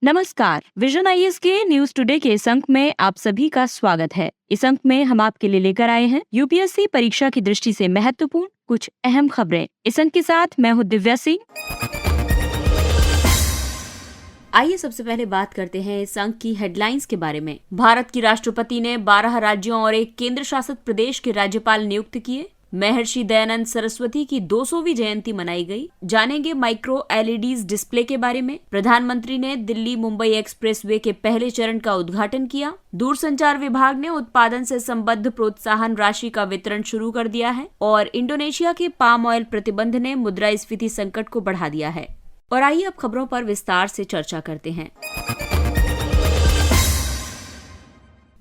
नमस्कार, vision IAS के news today के इस अंक में आप सभी का स्वागत है। इस अंक में हम आपके लिए लेकर आए हैं यूपीएससी परीक्षा की दृष्टि से महत्वपूर्ण कुछ अहम खबरें। इस अंक के साथ मैं हूँ दिव्या सिंह। आइए सबसे पहले बात करते हैं इस अंक की हेडलाइंस के बारे में। भारत की राष्ट्रपति ने 12 राज्यों और एक केंद्र शासित प्रदेश के राज्यपाल नियुक्त किए। महर्षि दयानंद सरस्वती की 200वीं जयंती मनाई गई। जानेंगे माइक्रो एलईडीज डिस्प्ले के बारे में। प्रधानमंत्री ने दिल्ली मुंबई एक्सप्रेसवे के पहले चरण का उद्घाटन किया। दूरसंचार विभाग ने उत्पादन से संबद्ध प्रोत्साहन राशि का वितरण शुरू कर दिया है। और इंडोनेशिया के पाम ऑयल प्रतिबंध ने मुद्रास्फीति संकट को बढ़ा दिया है। और आइए अब खबरों पर विस्तार से चर्चा करते हैं।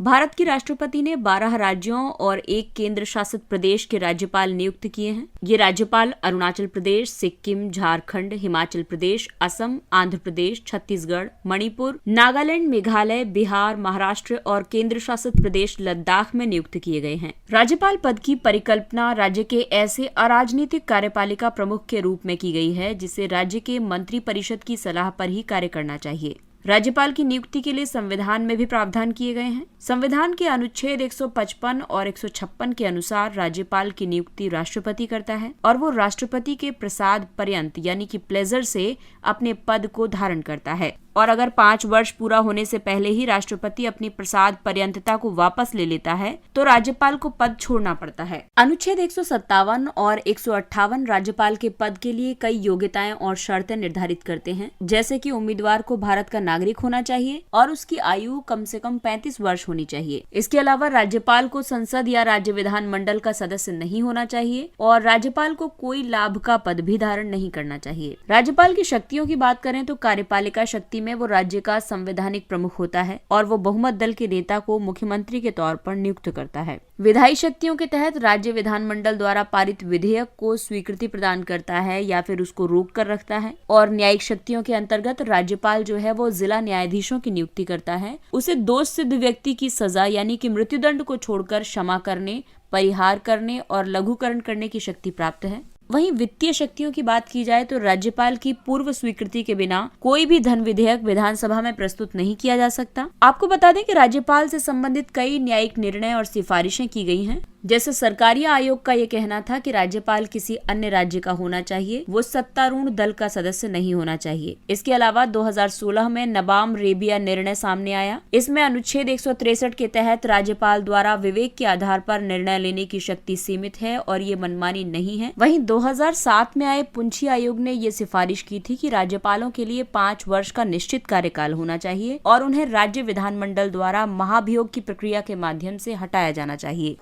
भारत की राष्ट्रपति ने 12 राज्यों और एक केंद्र शासित प्रदेश के राज्यपाल नियुक्त किए हैं। ये राज्यपाल अरुणाचल प्रदेश, सिक्किम, झारखंड, हिमाचल प्रदेश, असम, आंध्र प्रदेश, छत्तीसगढ़, मणिपुर, नागालैंड, मेघालय, बिहार, महाराष्ट्र और केंद्र शासित प्रदेश लद्दाख में नियुक्त किए गए हैं। राज्यपाल पद की परिकल्पना राज्य के ऐसे अराजनीतिक कार्यपालिका प्रमुख के रूप में की गई है जिसे राज्य के मंत्री परिषद की सलाह पर ही कार्य करना चाहिए। राज्यपाल की नियुक्ति के लिए संविधान में भी प्रावधान किए गए हैं। संविधान के अनुच्छेद 155 और 156 के अनुसार राज्यपाल की नियुक्ति राष्ट्रपति करता है और वो राष्ट्रपति के प्रसाद पर्यंत यानी कि प्लेजर से अपने पद को धारण करता है। और अगर 5 वर्ष पूरा होने से पहले ही राष्ट्रपति अपनी प्रसाद पर्यंतता को वापस ले लेता है तो राज्यपाल को पद छोड़ना पड़ता है। अनुच्छेद 157 और 158 राज्यपाल के पद के लिए कई योग्यताएं और शर्तें निर्धारित करते हैं, जैसे कि उम्मीदवार को भारत का नागरिक होना चाहिए और उसकी आयु कम से कम 35 वर्ष होनी चाहिए। इसके अलावा राज्यपाल को संसद या राज्य विधान मंडल का सदस्य नहीं होना चाहिए और राज्यपाल को कोई लाभ का पद भी धारण नहीं करना चाहिए। राज्यपाल की शक्तियों की बात करें तो कार्यपालिका शक्ति में वो राज्य का संवैधानिक प्रमुख होता है और वो बहुमत दल के नेता को मुख्यमंत्री के तौर पर नियुक्त करता है। विधायी शक्तियों के तहत राज्य विधानमंडल द्वारा पारित विधेयक को स्वीकृति प्रदान करता है या फिर उसको रोक कर रखता है। और न्यायिक शक्तियों के अंतर्गत राज्यपाल जो है वो जिला न्यायाधीशों की नियुक्ति करता है। उसे दोष सिद्ध व्यक्ति की सजा यानी कि मृत्युदंड को छोड़कर क्षमा करने, परिहार करने और लघुकरण करने की शक्ति प्राप्त है। वहीं वित्तीय शक्तियों की बात की जाए तो राज्यपाल की पूर्व स्वीकृति के बिना कोई भी धन विधेयक विधानसभा में प्रस्तुत नहीं किया जा सकता। आपको बता दें कि राज्यपाल से संबंधित कई न्यायिक निर्णय और सिफारिशें की गई हैं। जैसे सरकारी आयोग का ये कहना था कि राज्यपाल किसी अन्य राज्य का होना चाहिए, वो सत्तारूढ़ दल का सदस्य नहीं होना चाहिए। इसके अलावा 2016 में नबाम रेबिया निर्णय सामने आया। इसमें अनुच्छेद 163 के तहत राज्यपाल द्वारा विवेक के आधार पर निर्णय लेने की शक्ति सीमित है और ये मनमानी नहीं है। वहीं 2007 में आए पुंछी आयोग ने ये सिफारिश की थी कि राज्यपालों के लिए 5 वर्ष का निश्चित कार्यकाल होना चाहिए और उन्हें राज्य विधानमंडल द्वारा महाभियोग की प्रक्रिया के माध्यम से हटाया जाना चाहिए।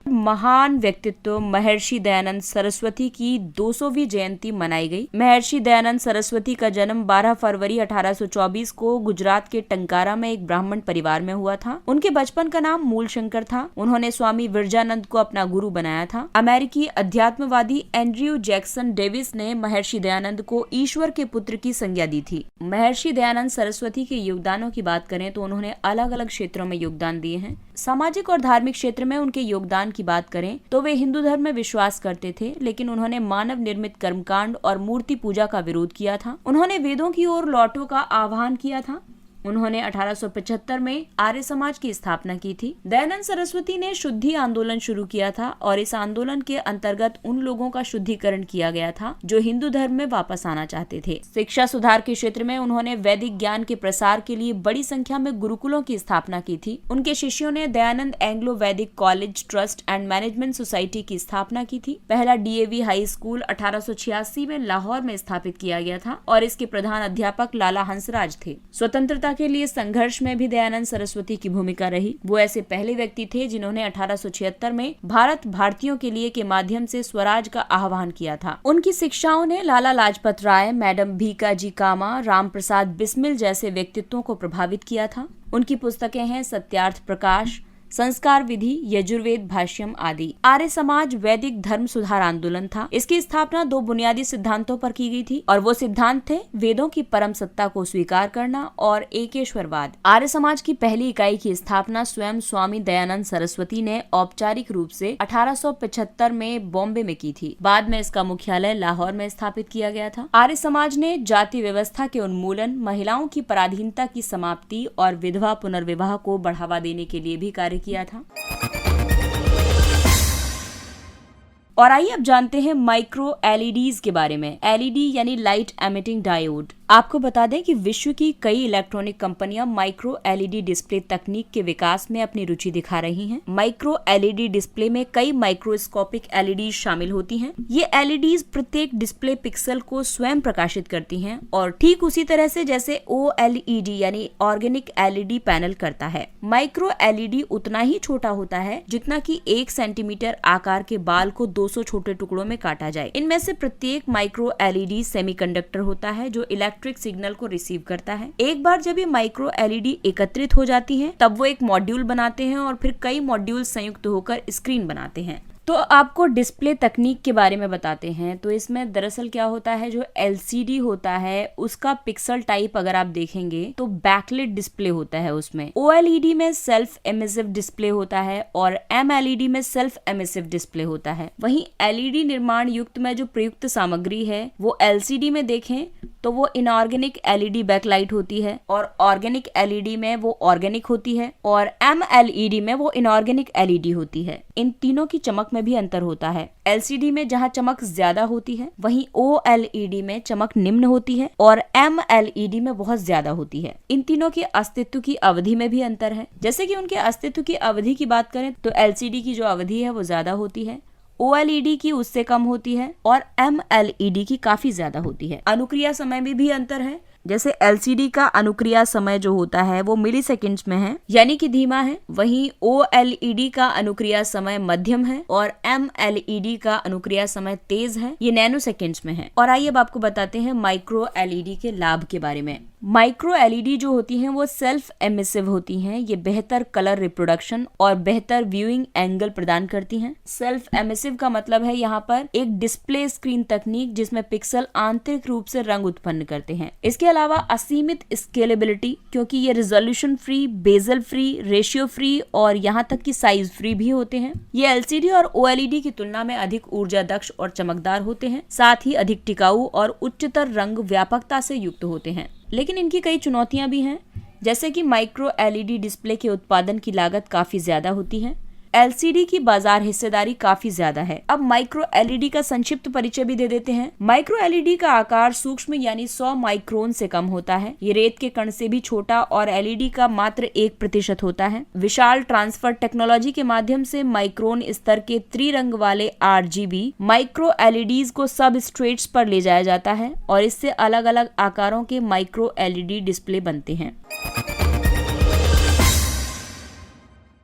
महान व्यक्तित्व महर्षि दयानंद सरस्वती की 200वीं जयंती मनाई गई। महर्षि दयानंद सरस्वती का जन्म 12 फरवरी 1824 को गुजरात के टंकारा में एक ब्राह्मण परिवार में हुआ था। उनके बचपन का नाम मूलशंकर था। उन्होंने स्वामी विरजानंद को अपना गुरु बनाया था। अमेरिकी अध्यात्मवादी एंड्रयू जैक्सन डेविस ने महर्षि दयानंद को ईश्वर के पुत्र की संज्ञा दी थी। महर्षि दयानंद सरस्वती के योगदानों की बात करें तो उन्होंने अलग अलग क्षेत्रों में योगदान दिए हैं। सामाजिक और धार्मिक क्षेत्र में उनके योगदान की बात करें तो वे हिंदू धर्म में विश्वास करते थे, लेकिन उन्होंने मानव निर्मित कर्मकांड और मूर्ति पूजा का विरोध किया था। उन्होंने वेदों की ओर लौटो का आह्वान किया था। उन्होंने 1875 में आर्य समाज की स्थापना की थी। दयानंद सरस्वती ने शुद्धि आंदोलन शुरू किया था और इस आंदोलन के अंतर्गत उन लोगों का शुद्धिकरण किया गया था जो हिंदू धर्म में वापस आना चाहते थे। शिक्षा सुधार के क्षेत्र में उन्होंने वैदिक ज्ञान के प्रसार के लिए बड़ी संख्या में गुरुकुलों की स्थापना की थी। उनके शिष्यों ने दयानंद एंग्लो वैदिक college, trust and management society की स्थापना की थी। पहला डीएवी हाई स्कूल 1886 में लाहौर में स्थापित किया गया था और इसके प्रधान अध्यापक लाला हंसराज थे। स्वतंत्रता के लिए संघर्ष में भी दयानंद सरस्वती की भूमिका रही। वो ऐसे पहले व्यक्ति थे जिन्होंने 1876 में भारत भारतीयों के लिए के माध्यम से स्वराज का आह्वान किया था। उनकी शिक्षाओं ने लाला लाजपत राय, मैडम भीकाजी कामा, राम प्रसाद बिस्मिल जैसे व्यक्तित्वों को प्रभावित किया था। उनकी पुस्तकें हैं सत्यार्थ प्रकाश, संस्कार विधि, यजुर्वेद भाष्यम आदि। आर्य समाज वैदिक धर्म सुधार आंदोलन था। इसकी स्थापना 2 बुनियादी सिद्धांतों पर की गई थी और वो सिद्धांत थे वेदों की परम सत्ता को स्वीकार करना और एकेश्वरवाद। आर्य समाज की पहली इकाई की स्थापना स्वयं स्वामी दयानंद सरस्वती ने औपचारिक रूप से 1875 में बॉम्बे में की थी। बाद में इसका मुख्यालय लाहौर में स्थापित किया गया था। आर्य समाज ने जाति व्यवस्था के उन्मूलन, महिलाओं की पराधीनता की समाप्ति और विधवा पुनर्विवाह को बढ़ावा देने के लिए भी कार्य किया था। और आइए अब जानते हैं माइक्रो एलईडीज के बारे में। एलईडी यानी लाइट एमिटिंग डायोड। आपको बता दें कि विश्व की कई इलेक्ट्रॉनिक कंपनियां माइक्रो एलईडी डिस्प्ले तकनीक के विकास में अपनी रुचि दिखा रही हैं। माइक्रो एलईडी डिस्प्ले में कई माइक्रोस्कोपिक एलईडी शामिल होती हैं। ये एलईडीज प्रत्येक डिस्प्ले पिक्सल को स्वयं प्रकाशित करती हैं और ठीक उसी तरह से जैसे ओएलईडी यानी ऑर्गेनिक एलईडी पैनल करता है। माइक्रो एलईडी उतना ही छोटा होता है जितना कि 1 सेंटीमीटर आकार के बाल को 200 छोटे टुकड़ों में काटा जाए। इनमें से प्रत्येक माइक्रो एलईडी सेमीकंडक्टर होता है जो इलेक्ट्रिक सिग्नल को रिसीव करता है। एक बार जब ये माइक्रो एलईडी एकत्रित हो जाती हैं, तब वो एक मॉड्यूल बनाते हैं और फिर कई मॉड्यूल संयुक्त होकर स्क्रीन बनाते हैं। तो आपको डिस्प्ले तकनीक के बारे में बताते हैं। तो इसमें दरअसल क्या होता है, जो एलसीडी होता है उसका पिक्सल टाइप अगर आप देखेंगे तो बैकलिट डिस्प्ले होता है उसमें। ओएलईडी में सेल्फ एमिसिव डिस्प्ले होता है और एमएलईडी में सेल्फ एमिसिव डिस्प्ले होता है। वहीं एलईडी निर्माण युक्त में जो प्रयुक्त सामग्री है वो एलसीडी में देखें तो वो इनऑर्गेनिक एलईडी बैकलाइट होती है और ऑर्गेनिक एलईडी में वो ऑर्गेनिक होती है और एमएलईडी में वो इनऑर्गेनिक एलईडी होती है। इन तीनों की चमक में भी अंतर होता है। एलसीडी में जहां चमक ज्यादा होती है वहीं ओएलईडी में चमक निम्न होती है और एमएलईडी में बहुत ज्यादा होती है। इन तीनों के अस्तित्व की अवधि में भी अंतर है। जैसे कि उनके अस्तित्व की अवधि की बात करें तो एलसीडी की जो अवधि है वो ज्यादा होती है, ओएलईडी की उससे कम होती है और एमएलईडी की काफी ज्यादा होती है। अनुक्रिया समय में भी अंतर है। जैसे एलसीडी का अनुक्रिया समय जो होता है वो मिली सेकेंड्स में है यानी कि धीमा है, वहीं ओएलईडी का अनुक्रिया समय मध्यम है और एमएलईडी का अनुक्रिया समय तेज है, ये नैनो सेकेंड्स में है। और आइए अब आपको बताते हैं माइक्रो एलईडी के लाभ के बारे में। माइक्रो एलईडी जो होती हैं वो सेल्फ एमिसिव होती हैं। ये बेहतर कलर रिप्रोडक्शन और बेहतर व्यूइंग एंगल प्रदान करती हैं। सेल्फ एमिसिव का मतलब है यहाँ पर एक डिस्प्ले स्क्रीन तकनीक जिसमें पिक्सल आंतरिक रूप से रंग उत्पन्न करते हैं। इसके अलावा असीमित स्केलेबिलिटी, क्योंकि ये resolution free, bezel free, ratio free और यहाँ तक कि साइज फ्री भी होते हैं। ये एलसीडी और ओएलईडी की तुलना में अधिक ऊर्जा दक्ष और चमकदार होते हैं, साथ ही अधिक टिकाऊ और उच्चतर रंग व्यापकता से युक्त होते हैं। लेकिन इनकी कई चुनौतियां भी हैं, जैसे कि माइक्रो एलईडी डिस्प्ले के उत्पादन की लागत काफी ज्यादा होती है। एलसीडी की बाजार हिस्सेदारी काफी ज्यादा है। अब माइक्रो एलईडी का संक्षिप्त परिचय भी दे देते हैं। माइक्रो एलईडी का आकार सूक्ष्म यानी 100 माइक्रोन से कम होता है। ये रेत के कण से भी छोटा और एलईडी का मात्र 1% होता है। विशाल ट्रांसफर टेक्नोलॉजी के माध्यम से माइक्रोन स्तर के त्रिरंग वाले आरजीबी माइक्रो एलईडीज को सबस्ट्रेट्स पर ले जाया जाता है और इससे अलग अलग आकारों के माइक्रो एलईडी डिस्प्ले बनते हैं।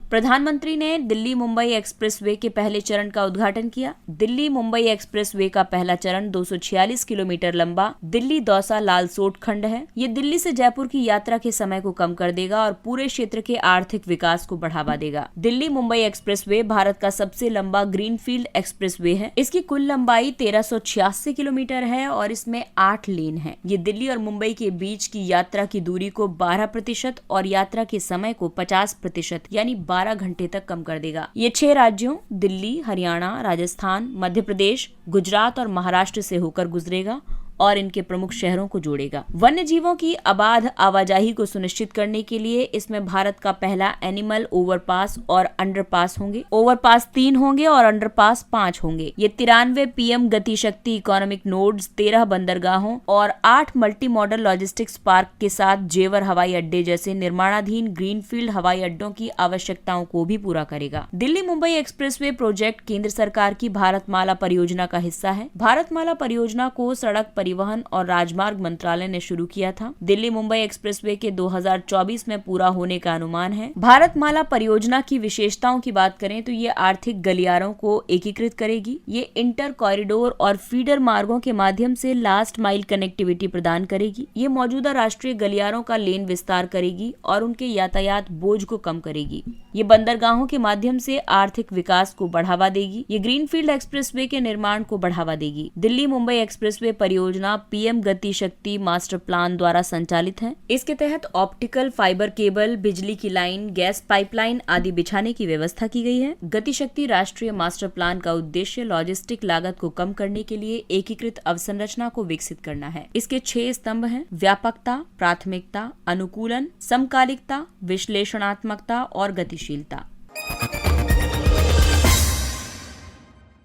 प्रधानमंत्री ने दिल्ली मुंबई एक्सप्रेसवे के पहले चरण का उद्घाटन किया। दिल्ली मुंबई एक्सप्रेसवे का पहला चरण 246 किलोमीटर लंबा दिल्ली दौसा लालसोट खंड है। ये दिल्ली से जयपुर की यात्रा के समय को कम कर देगा और पूरे क्षेत्र के आर्थिक विकास को बढ़ावा देगा। दिल्ली मुंबई एक्सप्रेसवे भारत का सबसे लंबा ग्रीनफील्ड एक्सप्रेसवे है। इसकी कुल लंबाई 1386 किलोमीटर है और इसमें 8 लेन है। ये दिल्ली और मुंबई के बीच की यात्रा की दूरी को 12% और यात्रा के समय को 50% यानी 12 घंटे तक कम कर देगा। ये 6 राज्यों दिल्ली, हरियाणा, राजस्थान, मध्य प्रदेश, गुजरात और महाराष्ट्र से होकर गुजरेगा और इनके प्रमुख शहरों को जोड़ेगा। वन्य जीवों की अबाध आवाजाही को सुनिश्चित करने के लिए इसमें भारत का पहला एनिमल ओवरपास और अंडरपास होंगे। ओवरपास 3 होंगे और अंडरपास 5 होंगे। ये 93 पीएम गति शक्ति इकोनॉमिक नोड्स, 13 बंदरगाहों और 8 मल्टी मॉडल लॉजिस्टिक्स पार्क के साथ जेवर हवाई अड्डे जैसे निर्माणाधीन ग्रीनफील्ड हवाई अड्डों की आवश्यकताओं को भी पूरा करेगा। दिल्ली मुंबई एक्सप्रेसवे प्रोजेक्ट केंद्र सरकार की भारतमाला परियोजना का हिस्सा है। भारतमाला परियोजना को सड़क परिवहन और राजमार्ग मंत्रालय ने शुरू किया था। दिल्ली मुंबई एक्सप्रेसवे के 2024 में पूरा होने का अनुमान है। भारतमाला परियोजना की विशेषताओं की बात करें तो ये आर्थिक गलियारों को एकीकृत करेगी। ये इंटर कॉरिडोर और फीडर मार्गों के माध्यम से लास्ट माइल कनेक्टिविटी प्रदान करेगी। ये मौजूदा राष्ट्रीय गलियारों का लेन विस्तार करेगी और उनके यातायात बोझ को कम करेगी। ये बंदरगाहों के माध्यम से आर्थिक विकास को बढ़ावा देगी। ये ग्रीनफील्ड एक्सप्रेसवे के निर्माण को बढ़ावा देगी। दिल्ली मुंबई एक्सप्रेसवे परियोजना पीएम गति शक्ति मास्टर प्लान द्वारा संचालित है। इसके तहत ऑप्टिकल फाइबर केबल, बिजली की लाइन, गैस पाइपलाइन आदि बिछाने की व्यवस्था की गई है। गति शक्ति राष्ट्रीय मास्टर प्लान का उद्देश्य लॉजिस्टिक लागत को कम करने के लिए एकीकृत अवसंरचना को विकसित करना है। इसके 6 स्तंभ हैं: व्यापकता, प्राथमिकता, अनुकूलन, समकालिकता, विश्लेषणात्मकता और गतिशीलता।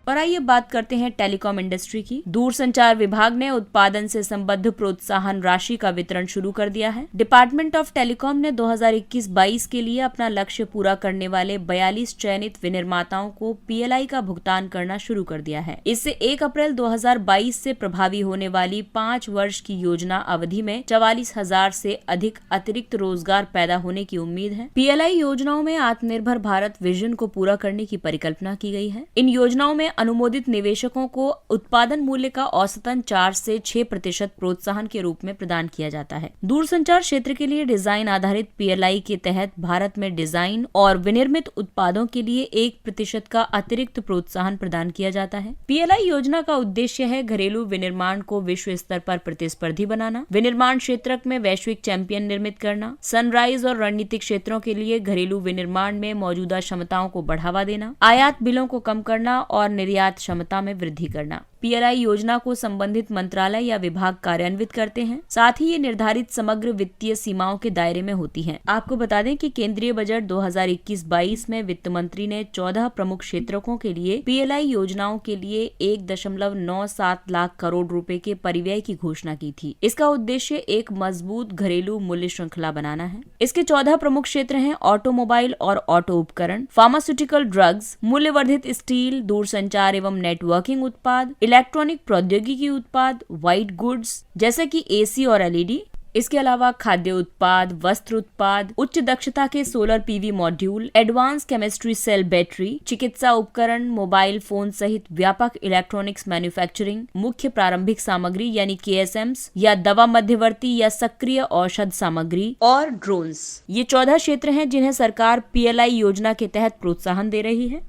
और आइए बात करते हैं टेलीकॉम इंडस्ट्री की। दूरसंचार विभाग ने उत्पादन से संबद्ध प्रोत्साहन राशि का वितरण शुरू कर दिया है। डिपार्टमेंट ऑफ टेलीकॉम ने 2021-22 के लिए अपना लक्ष्य पूरा करने वाले 42 चयनित विनिर्माताओं को पीएलआई का भुगतान करना शुरू कर दिया है। इससे 1 अप्रैल 2022 से प्रभावी होने वाली 5 वर्ष की योजना अवधि में 44,000 से अधिक अतिरिक्त रोजगार पैदा होने की उम्मीद है। पीएलआई योजनाओं में आत्मनिर्भर भारत विजन को पूरा करने की परिकल्पना की गई है। इन योजनाओं में अनुमोदित निवेशकों को उत्पादन मूल्य का औसतन 4 से 6% प्रोत्साहन के रूप में प्रदान किया जाता है। दूरसंचार क्षेत्र के लिए डिजाइन आधारित पीएलआई के तहत भारत में डिजाइन और विनिर्मित उत्पादों के लिए 1% का अतिरिक्त प्रोत्साहन प्रदान किया जाता है। पीएलआई योजना का उद्देश्य है घरेलू विनिर्माण को विश्व स्तर पर प्रतिस्पर्धी बनाना, विनिर्माण क्षेत्र में वैश्विक चैंपियन निर्मित करना, सनराइज और रणनीतिक क्षेत्रों के लिए घरेलू विनिर्माण में मौजूदा क्षमताओं को बढ़ावा देना, आयात बिलों को कम करना और निर्यात क्षमता में वृद्धि करना। पीएलआई योजना को संबंधित मंत्रालय या विभाग कार्यान्वित करते हैं। साथ ही ये निर्धारित समग्र वित्तीय सीमाओं के दायरे में होती हैं। आपको बता दें कि केंद्रीय बजट 2021-22 में वित्त मंत्री ने 14 प्रमुख क्षेत्रों के लिए पीएलआई योजनाओं के लिए 1.97 लाख करोड़ रुपए के परिव्यय की घोषणा की थी। इसका उद्देश्य एक मजबूत घरेलू मूल्य श्रृंखला बनाना है। इसके 14 प्रमुख क्षेत्र हैं: ऑटोमोबाइल और ऑटो उपकरण, फार्मास्यूटिकल ड्रग्स, मूल्यवर्धित स्टील, दूरसंचार एवं नेटवर्किंग उत्पाद, इलेक्ट्रॉनिक प्रौद्योगिकी उत्पाद, व्हाइट गुड्स जैसे कि एसी और एलईडी। इसके अलावा खाद्य उत्पाद, वस्त्र उत्पाद, उच्च दक्षता के solar PV module, advance chemistry cell battery, चिकित्सा उपकरण, मोबाइल फोन सहित व्यापक इलेक्ट्रॉनिक्स मैन्युफैक्चरिंग, मुख्य प्रारंभिक सामग्री यानी केएसएम्स या दवा मध्यवर्ती या सक्रिय औषध सामग्री और ड्रोन्स। ये 14 क्षेत्र हैं जिन्हें सरकार पीएलआई योजना के तहत प्रोत्साहन दे रही है।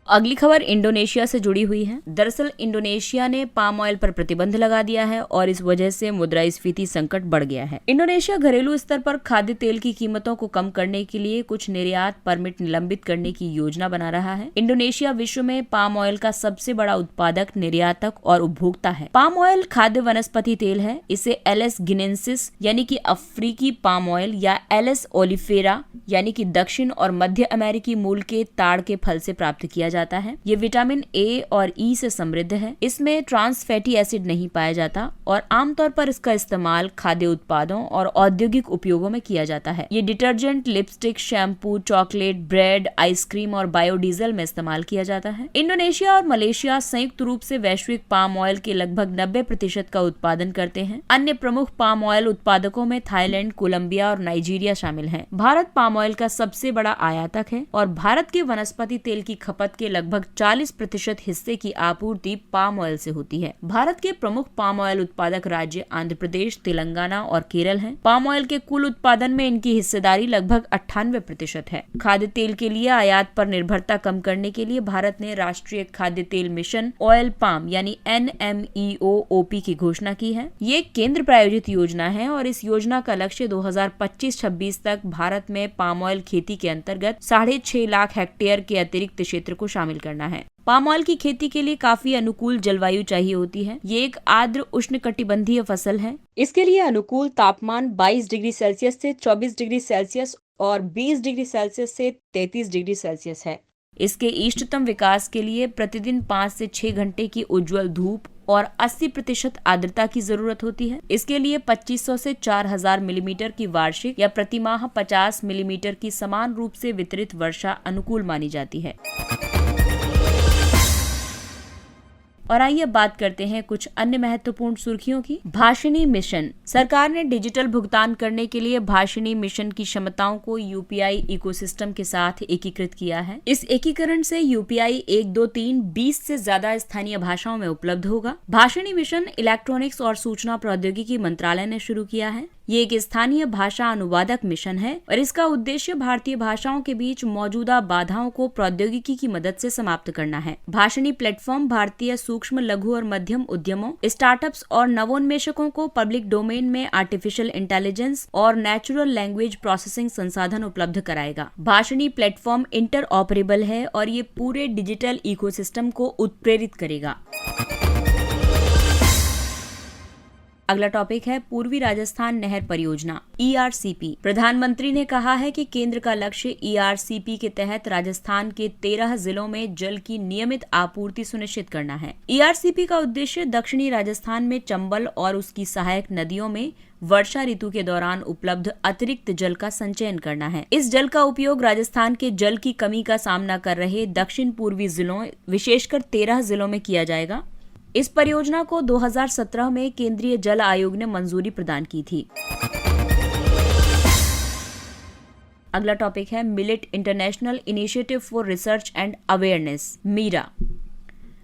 अगली खबर इंडोनेशिया से जुड़ी हुई है। दरअसल इंडोनेशिया ने पाम ऑयल पर प्रतिबंध लगा दिया है और इस वजह से मुद्रास्फीति संकट बढ़ गया है। इंडोनेशिया घरेलू स्तर पर खाद्य तेल की कीमतों को कम करने के लिए कुछ निर्यात परमिट निलंबित करने की योजना बना रहा है। इंडोनेशिया विश्व में पाम ऑयल का सबसे बड़ा उत्पादक, निर्यातक और उपभोक्ता है। पाम ऑयल खाद्य वनस्पति तेल है। इसे एलएस गिनेंसिस यानी कि अफ्रीकी पाम ऑयल या एलएस ओलिफेरा यानी कि दक्षिण और मध्य अमेरिकी मूल के ताड़ के फल से प्राप्त किया जाता है। ये विटामिन ए और ई से समृद्ध है। इसमें ट्रांस फैटी एसिड नहीं पाया जाता और आमतौर पर इसका इस्तेमाल खाद्य उत्पादों और औद्योगिक उपयोगों में किया जाता है। ये detergent, lipstick, shampoo, chocolate, bread, ice cream और बायोडीजल में इस्तेमाल किया जाता है। इंडोनेशिया और मलेशिया संयुक्त रूप से वैश्विक पाम ऑयल के लगभग 90% का उत्पादन करते हैं। अन्य प्रमुख पाम ऑयल उत्पादकों में थाईलैंड, कोलंबिया और नाइजीरिया शामिल हैं। भारत पाम ऑयल का सबसे बड़ा आयातक है और भारत के वनस्पति तेल की खपत के लगभग 40% हिस्से की आपूर्ति पाम ऑयल से होती है। भारत के प्रमुख पाम ऑयल उत्पादक राज्य आंध्र प्रदेश, तेलंगाना और केरल हैं। पाम ऑयल के कुल उत्पादन में इनकी हिस्सेदारी लगभग 98% है। खाद्य तेल के लिए आयात पर निर्भरता कम करने के लिए भारत ने राष्ट्रीय खाद्य तेल मिशन ऑयल पाम यानी NMEO-OP की घोषणा की है। ये एक केंद्र प्रायोजित योजना है और इस योजना का लक्ष्य 2025-26 तक भारत में पाम ऑयल खेती के अंतर्गत 6.5 लाख हेक्टेयर के अतिरिक्त क्षेत्र को शामिल करना है। पाम ऑयल की खेती के लिए काफी अनुकूल जलवायु चाहिए होती है। ये एक आर्द्र उष्णकटिबंधीय फसल है। इसके लिए अनुकूल तापमान 22 डिग्री सेल्सियस से 24 डिग्री सेल्सियस और 20 डिग्री सेल्सियस से 33 डिग्री सेल्सियस है। इसके इष्टतम विकास के लिए प्रतिदिन 5 से 6 घंटे की उज्जवल धूप और 80% आर्द्रता की जरूरत होती है। इसके लिए 2500 से 4000 मिलीमीटर की वार्षिक या प्रतिमाह 50 मिलीमीटर की समान रूप से वितरित वर्षा अनुकूल मानी जाती है। और आइए बात करते हैं कुछ अन्य महत्वपूर्ण सुर्खियों की। भाषिणी मिशन। सरकार ने डिजिटल भुगतान करने के लिए भाषिणी मिशन की क्षमताओं को यूपीआई इकोसिस्टम के साथ एकीकृत किया है। इस एकीकरण से यूपीआई 1, 2, 3, 20 से ज्यादा स्थानीय भाषाओं में उपलब्ध होगा। भाषिणी मिशन इलेक्ट्रॉनिक्स और सूचना प्रौद्योगिकी मंत्रालय ने शुरू किया है। ये एक स्थानीय भाषा अनुवादक मिशन है और इसका उद्देश्य भारतीय भाषाओं के बीच मौजूदा बाधाओं को प्रौद्योगिकी की मदद से समाप्त करना है। भाषिणी प्लेटफॉर्म भारतीय सूक्ष्म, लघु और मध्यम उद्यमों, स्टार्टअप्स और नवोन्मेषकों को पब्लिक डोमेन में आर्टिफिशियल इंटेलिजेंस और नेचुरल लैंग्वेज प्रोसेसिंग संसाधन उपलब्ध कराएगा। भाषिणी प्लेटफॉर्म इंटरऑपरेबल है और ये पूरे डिजिटल इकोसिस्टम को उत्प्रेरित करेगा। अगला टॉपिक है पूर्वी राजस्थान नहर परियोजना ERCP। प्रधानमंत्री ने कहा है कि केंद्र का लक्ष्य ERCP के तहत राजस्थान के 13 जिलों में जल की नियमित आपूर्ति सुनिश्चित करना है। ERCP का उद्देश्य दक्षिणी राजस्थान में चंबल और उसकी सहायक नदियों में वर्षा ऋतु के दौरान उपलब्ध अतिरिक्त जल का संचयन करना है। इस जल का उपयोग राजस्थान के जल की कमी का सामना कर रहे दक्षिण पूर्वी जिलों, विशेषकर 13 जिलों में किया जाएगा। इस परियोजना को 2017 में केंद्रीय जल आयोग ने मंजूरी प्रदान की थी। अगला टॉपिक है millet international initiative for research and awareness MIRA.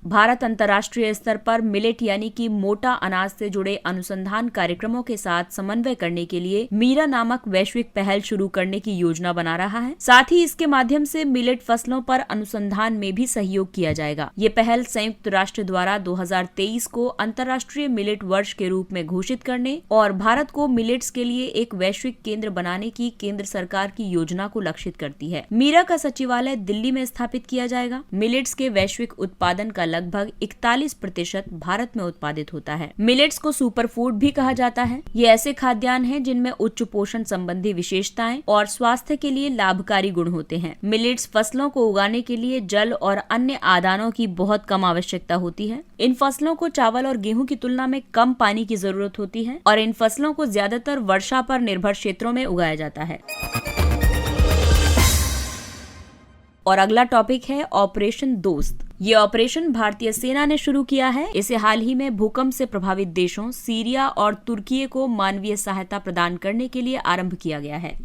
Bharat अंतर्राष्ट्रीय स्तर पर मिलेट यानी कि मोटा अनाज से जुड़े अनुसंधान कार्यक्रमों के साथ समन्वय करने के लिए मीरा नामक वैश्विक पहल शुरू करने की योजना बना रहा है। साथ ही इसके माध्यम से मिलेट फसलों पर अनुसंधान में भी सहयोग किया जाएगा। ये पहल संयुक्त राष्ट्र द्वारा 2023 को अंतर्राष्ट्रीय मिलेट वर्ष के रूप में घोषित करने और भारत को मिलेट्स के लिए एक वैश्विक केंद्र बनाने की केंद्र सरकार की योजना को लक्षित करती है। मीरा का सचिवालय दिल्ली में स्थापित किया जाएगा। मिलेट्स के वैश्विक उत्पादन का लगभग 41% भारत में उत्पादित होता है। मिलेट्स को सुपर फूड भी कहा जाता है। ये ऐसे खाद्यान्न हैं जिनमें उच्च पोषण संबंधी विशेषताएं और स्वास्थ्य के लिए लाभकारी गुण होते हैं। मिलेट्स फसलों को उगाने के लिए जल और अन्य आदानों की बहुत कम आवश्यकता होती है। इन फसलों को चावल और गेहूं की तुलना में कम पानी की जरूरत होती है और इन फसलों को ज्यादातर वर्षा पर निर्भर क्षेत्रों में उगाया जाता है। और अगला टॉपिक है ऑपरेशन दोस्त। ये ऑपरेशन भारतीय सेना ने शुरू किया है। इसे हाल ही में भूकंप से प्रभावित देशों सीरिया और तुर्की को मानवीय सहायता प्रदान करने के लिए आरंभ किया गया है।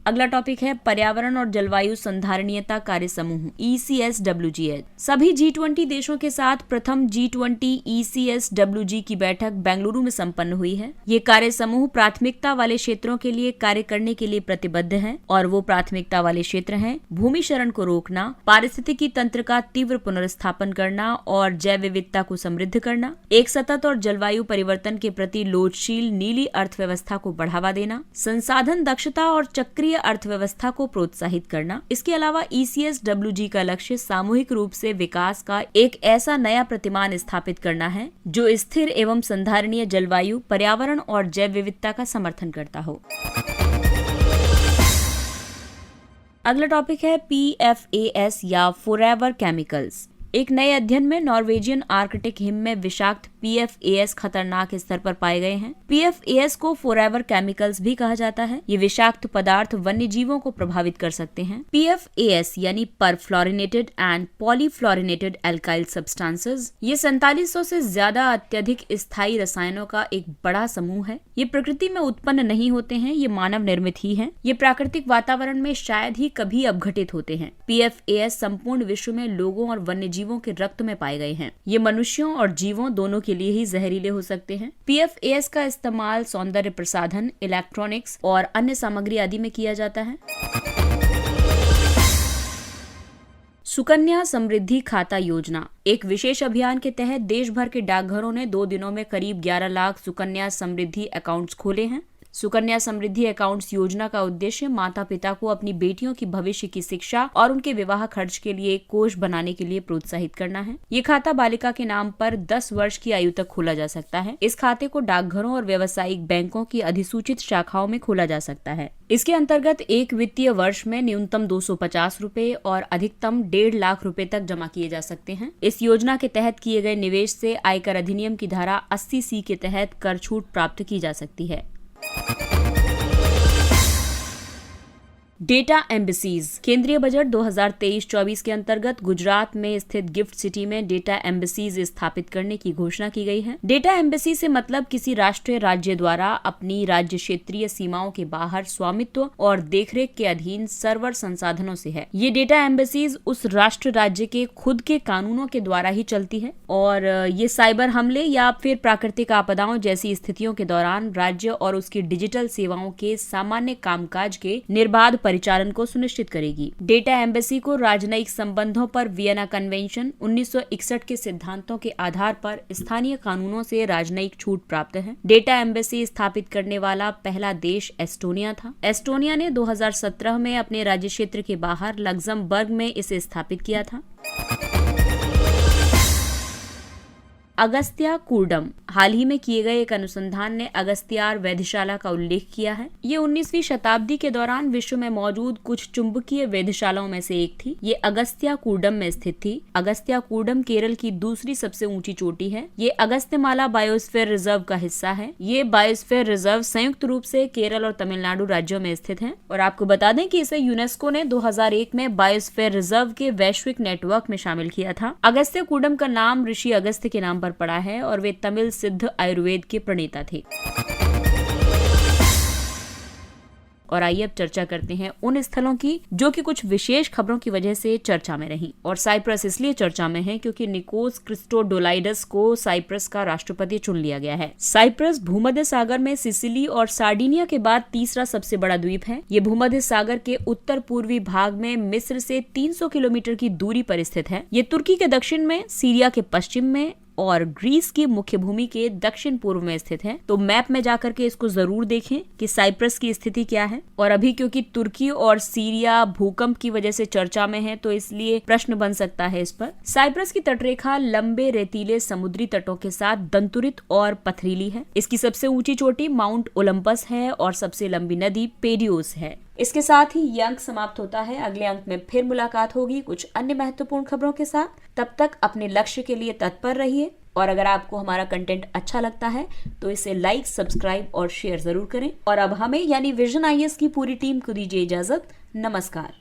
अगला टॉपिक है पर्यावरण और जलवायु संधारणीयता कार्य समूह ECSWG। सभी G20 देशों के साथ प्रथम G20 ECSWG की बैठक बेंगलुरु में संपन्न हुई है। ये कार्य समूह प्राथमिकता वाले क्षेत्रों के लिए कार्य करने के लिए प्रतिबद्ध है और वो प्राथमिकता वाले क्षेत्र हैं भूमि क्षरण को रोकना, पारिस्थितिकी तंत्र का तीव्र पुनर्स्थापन करना और जैव विविधता को समृद्ध करना, एक सतत और जलवायु परिवर्तन के प्रति लोचशील नीली अर्थव्यवस्था को बढ़ावा देना, संसाधन दक्षता और चक्रीय अर्थव्यवस्था को प्रोत्साहित करना। इसके अलावा ECSWG का लक्ष्य सामूहिक रूप से विकास का एक ऐसा नया प्रतिमान स्थापित करना है जो स्थिर एवं संधारणीय जलवायु, पर्यावरण और जैव विविधता का समर्थन करता हो। अगला टॉपिक है PFAS या फॉरएवर केमिकल्स। एक नए अध्ययन में नॉर्वेजियन आर्कटिक हिम में विषाक्त PFAS खतरनाक स्तर पर पाए गए हैं। PFAS को फॉरएवर केमिकल्स भी कहा जाता है। ये विषाक्त पदार्थ वन्य जीवों को प्रभावित कर सकते हैं। PFAS यानी परफ्लोरिनेटेड एंड पॉलीफ्लोरिनेटेड एल्काइल सब्सटेंसेस, ये 4700 से ज्यादा अत्यधिक स्थायी रसायनों का एक बड़ा समूह है। ये प्रकृति में उत्पन्न नहीं होते हैं, ये मानव निर्मित ही हैं। ये प्राकृतिक वातावरण में शायद ही कभी अपघटित होते हैं। PFAS संपूर्ण विश्व में लोगों और वन्य जीवों के रक्त में पाए गए हैं। ये मनुष्यों और जीवों दोनों के लिए ही जहरीले हो सकते हैं। PFAS का इस्तेमाल सौंदर्य प्रसाधन, इलेक्ट्रॉनिक्स और अन्य सामग्री आदि में किया जाता है। सुकन्या समृद्धि खाता योजना एक विशेष अभियान के तहत देश भर के डाकघरों ने 2 दिनों में करीब 11 लाख सुकन्या समृद्धि अकाउंट्स खोले हैं। सुकन्या समृद्धि अकाउंट्स योजना का उद्देश्य माता पिता को अपनी बेटियों की भविष्य की शिक्षा और उनके विवाह खर्च के लिए एक कोष बनाने के लिए प्रोत्साहित करना है। ये खाता बालिका के नाम पर 10 वर्ष की आयु तक खोला जा सकता है। इस खाते को डाकघरों और व्यावसायिक बैंकों की अधिसूचित शाखाओं में खोला जा सकता है। इसके अंतर्गत एक वित्तीय वर्ष में न्यूनतम 250 रुपए और अधिकतम 1.5 लाख रुपए तक जमा किए जा सकते हैं। इस योजना के तहत किए गए निवेश से आयकर अधिनियम की धारा 80C के तहत कर छूट प्राप्त की जा सकती है। Data embassies. केंद्रीय बजट 2023-24 के अंतर्गत गुजरात में स्थित गिफ्ट सिटी में डेटा एम्बेसीज स्थापित करने की घोषणा की गई है। डेटा एम्बेसी से मतलब किसी राष्ट्रीय राज्य द्वारा अपनी राज्य क्षेत्रीय सीमाओं के बाहर स्वामित्व और देखरेख के अधीन सर्वर संसाधनों से है। ये डेटा एम्बेसीज उस राष्ट्र राज्य के खुद के कानूनों के द्वारा ही चलती है और ये साइबर हमले या फिर प्राकृतिक आपदाओं जैसी स्थितियों के दौरान राज्य और उसकी डिजिटल सेवाओं के सामान्य कामकाज के निर्बाध परिचालन को सुनिश्चित करेगी। डेटा एम्बेसी को राजनयिक संबंधों पर वियना कन्वेंशन 1961 के सिद्धांतों के आधार पर स्थानीय कानूनों से राजनयिक छूट प्राप्त है। डेटा एम्बेसी स्थापित करने वाला पहला देश एस्टोनिया था। एस्टोनिया ने 2017 में अपने राज्य क्षेत्र के बाहर लग्जमबर्ग में इसे स्थापित किया था। अगस्त्याकूर्डम। हाल ही में किए गए एक अनुसंधान ने अगस्त्यार वेधशाला का उल्लेख किया है। ये 19वीं शताब्दी के दौरान विश्व में मौजूद कुछ चुंबकीय वेधशालाओं में से एक थी। ये अगस्त्याकूर्डम में स्थित थी। अगस्त्याकूर्डम केरल की दूसरी सबसे ऊंची चोटी है। ये अगस्त्यमाला बायोस्फीयर रिजर्व का हिस्सा है। ये बायोस्फीयर रिजर्व संयुक्त रूप से केरल और तमिलनाडु राज्यों में स्थित है और आपको बता दें कि इसे यूनेस्को ने 2001 में बायोस्फीयर रिजर्व के वैश्विक नेटवर्क में शामिल किया था। अगस्त्याकूर्डम का नाम ऋषि अगस्त्य के नाम पड़ा है और वे तमिल सिद्ध आयुर्वेद के प्रणेता थे। और आइए अब चर्चा करते हैं उन स्थलों की जो कि कुछ विशेष खबरों की वजह से चर्चा में रही। और साइप्रस इसलिए चर्चा में है क्योंकि निकोस क्रिस्टोडोलाइडस को साइप्रस का राष्ट्रपति चुन लिया गया है। साइप्रस भूमध्य सागर में सिसिली और सार्डिनिया के बाद तीसरा सबसे बड़ा द्वीप है। ये भूमध्य सागर के उत्तर पूर्वी भाग में मिस्र से 300 किलोमीटर की दूरी पर स्थित है। ये तुर्की के दक्षिण में, सीरिया के पश्चिम में और ग्रीस की मुख्य भूमि के दक्षिण पूर्व में स्थित है। तो मैप में जाकर के इसको जरूर देखें कि साइप्रस की स्थिति क्या है। और अभी क्योंकि तुर्की और सीरिया भूकंप की वजह से चर्चा में है तो इसलिए प्रश्न बन सकता है इस पर। साइप्रस की तटरेखा लंबे रेतीले समुद्री तटों के साथ दंतुरित और पथरीली है। इसकी सबसे ऊंची चोटी माउंट ओलंपस है और सबसे लंबी नदी पेडियोस है। इसके साथ ही ये अंक समाप्त होता है। अगले अंक में फिर मुलाकात होगी कुछ अन्य महत्वपूर्ण खबरों के साथ। तब तक अपने लक्ष्य के लिए तत्पर रहिए और अगर आपको हमारा कंटेंट अच्छा लगता है तो इसे लाइक, सब्सक्राइब और शेयर जरूर करें। और अब हमें यानी विजन IAS की पूरी टीम को दीजिए इजाजत। नमस्कार।